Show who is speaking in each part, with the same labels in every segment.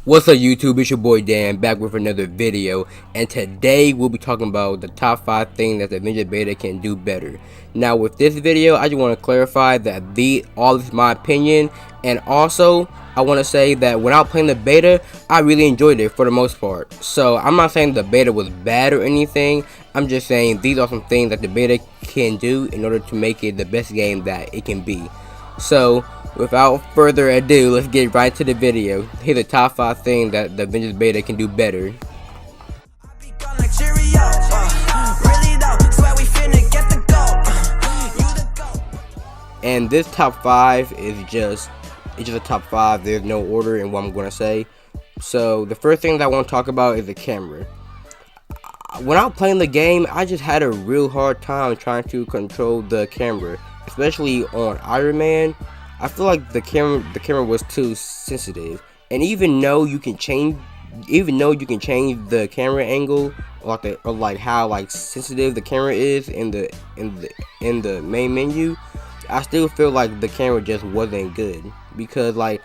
Speaker 1: What's up YouTube, it's your boy Dan back with another video, and today we'll be talking about the top 5 things that the Avengers beta can do better. Now with this video, I just want to clarify that all this is my opinion, and also I want to say that when I was playing the beta, I really enjoyed it for the most part. So I'm not saying the beta was bad or anything, I'm just saying these are some things that the beta can do in order to make it the best game that it can be. So without further ado, let's get right to the video. Here's the top 5 things that the Avengers beta can do better. And this top 5 is just a top 5. There's no order in what I'm going to say. So the first thing that I want to talk about is the camera. When I was playing the game, I just had a real hard time trying to control the camera, especially on Iron Man. I feel like the camera was too sensitive, and even though you can change the camera angle, or like how sensitive the camera is in the main menu, I still feel like the camera just wasn't good, because like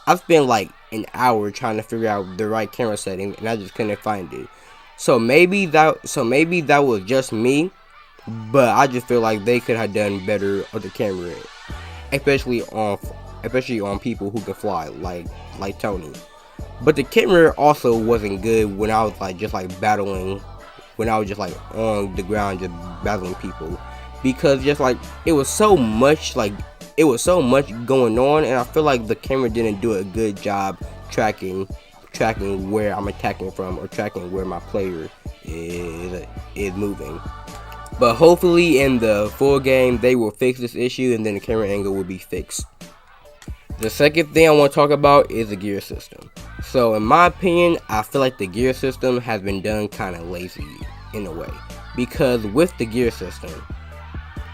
Speaker 1: I spent like an hour trying to figure out the right camera setting and I just couldn't find it. So maybe that was just me, but I just feel like they could have done better with the camera, especially on people who can fly like Tony. But the camera also wasn't good when I was just battling, when I was just on the ground just battling people, because just it was so much going on, and I feel like the camera didn't do a good job tracking where I'm attacking from, or tracking where my player is moving. But hopefully in the full game they will fix this issue, and then the camera angle will be fixed. The second thing I want to talk about is the gear system. So in my opinion, I feel like the gear system has been done kind of lazy in a way, because with the gear system,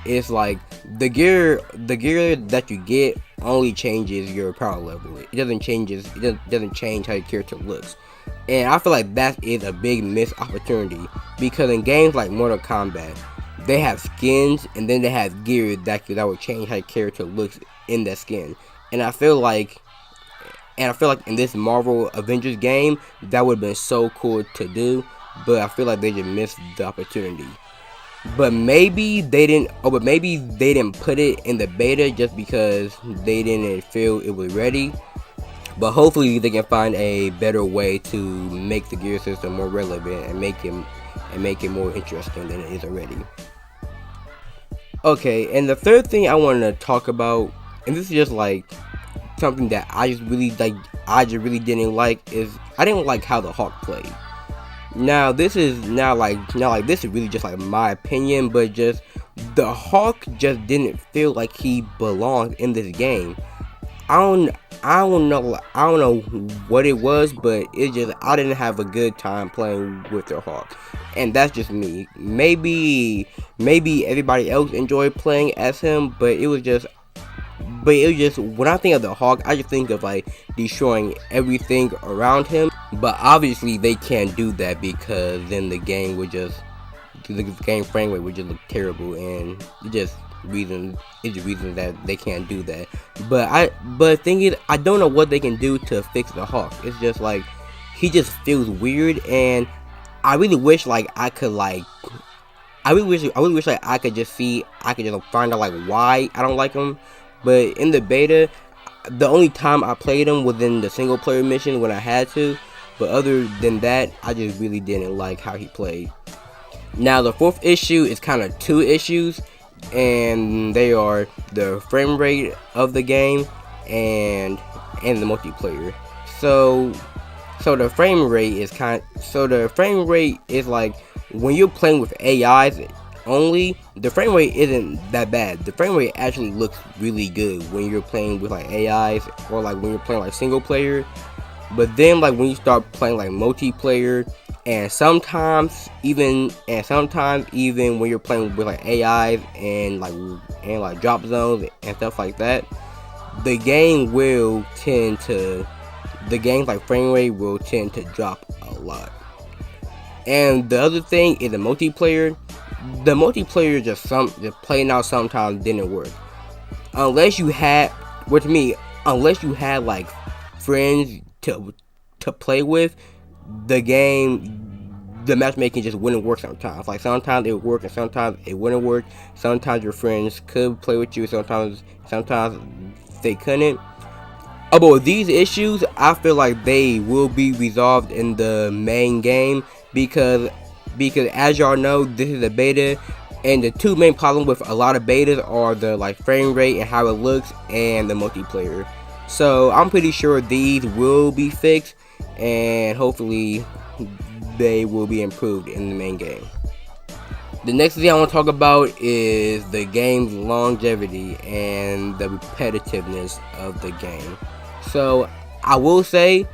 Speaker 1: it's like the gear that you get only changes your power level. It doesn't change how your character looks. And I feel like that is a big missed opportunity, because in games like Mortal Kombat, they have skins and then they have gear that will change how your character looks in that skin. And I feel like in this Marvel Avengers game, that would have been so cool to do, but I feel like they just missed the opportunity. But maybe they didn't put it in the beta just because they didn't feel it was ready. But hopefully they can find a better way to make the gear system more relevant and make it more interesting than it is already. Okay, and the third thing I wanted to talk about, and this is just something that I just really didn't like, is I didn't like how the Hawk played. Now this is this is really just my opinion, but just the Hawk just didn't feel like he belonged in this game. I don't know what it was, but it just, I didn't have a good time playing with the Hawk, and that's just me. Maybe everybody else enjoyed playing as him, but it was just when I think of the Hawk, I just think of destroying everything around him. But obviously they can't do that, because then the game frame rate would just look terrible, and it's just reason that they can't do that. But the thing is, I don't know what they can do to fix the Hawk. It's just he just feels weird, and I really wish I could just find out why I don't like him. But in the beta, the only time I played him was in the single player mission when I had to. But other than that, I just really didn't like how he played. Now the fourth issue is kind of two issues, and they are the frame rate of the game and the multiplayer. So the frame rate is when you're playing with AIs only, the frame rate isn't that bad. The frame rate actually looks really good when you're playing with AIs, or when you're playing single player. But then when you start playing multiplayer, and sometimes even when you're playing with AIs and drop zones and stuff like that, the game's frame rate will tend to drop a lot. And the other thing is the multiplayer. The multiplayer just playing out sometimes didn't work, unless you had friends to play with, the matchmaking just wouldn't work sometimes. Like sometimes it would work and sometimes it wouldn't work. Sometimes your friends could play with you, sometimes they couldn't. But with these issues, I feel like they will be resolved in the main game because as y'all know, this is a beta, and the two main problems with a lot of betas are the like frame rate and how it looks and the multiplayer. So I'm pretty sure these will be fixed, and hopefully they will be improved in the main game. The next thing I want to talk about is the game's longevity and the repetitiveness of the game. So I will say,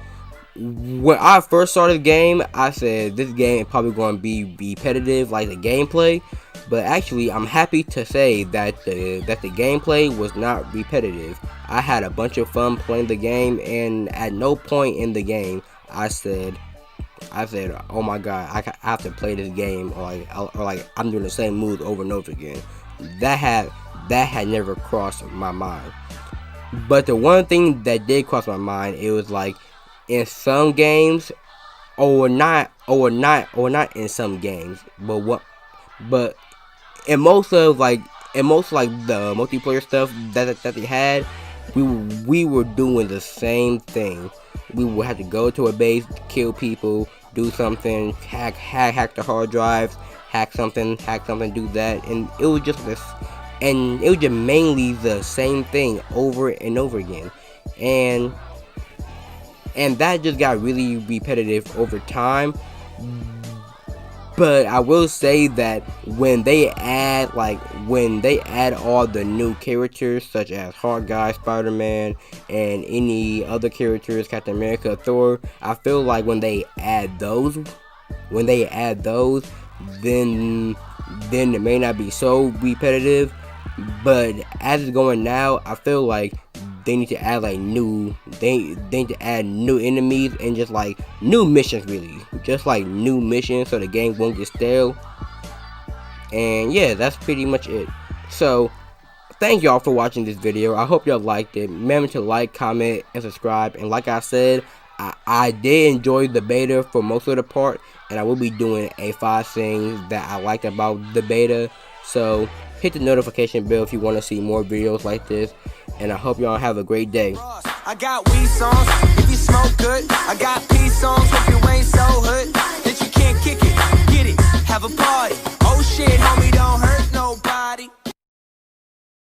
Speaker 1: when I first started the game, I said this game is probably going to be repetitive, like the gameplay. But actually, I'm happy to say that the gameplay was not repetitive. I had a bunch of fun playing the game, and at no point in the game I said, oh my god, I have to play this game, or like I'm doing the same moves over and over again. That had never crossed my mind. But the one thing that did cross my mind, it was like in some games, or not in some games, but in most of the multiplayer stuff that they had, we were doing the same thing. We would have to go to a base, kill people, do something, hack the hard drives, hack something, do that, and it was just mainly the same thing over and over again, and that just got really repetitive over time. But I will say that when they add all the new characters such as Hawkeye, Spider-Man, and any other characters, Captain America, Thor, I feel like when they add those, then it may not be so repetitive. But as it's going now, I feel like they need to add new enemies and just like new missions, really, just like new missions, so the game won't get stale. And yeah, that's pretty much it. So thank y'all for watching this video. I hope y'all liked it. Remember to like, comment, and subscribe. And like I said, I did enjoy the beta for most of the part, and I will be doing a 5 things that I liked about the beta. So hit the notification bell if you want to see more videos like this, and I hope y'all have a great day.
Speaker 2: I got weed songs, if you smoke good. I got peace songs, hope you ain't so hood that you can't kick it, get it, have a party. Oh shit, homie, don't hurt.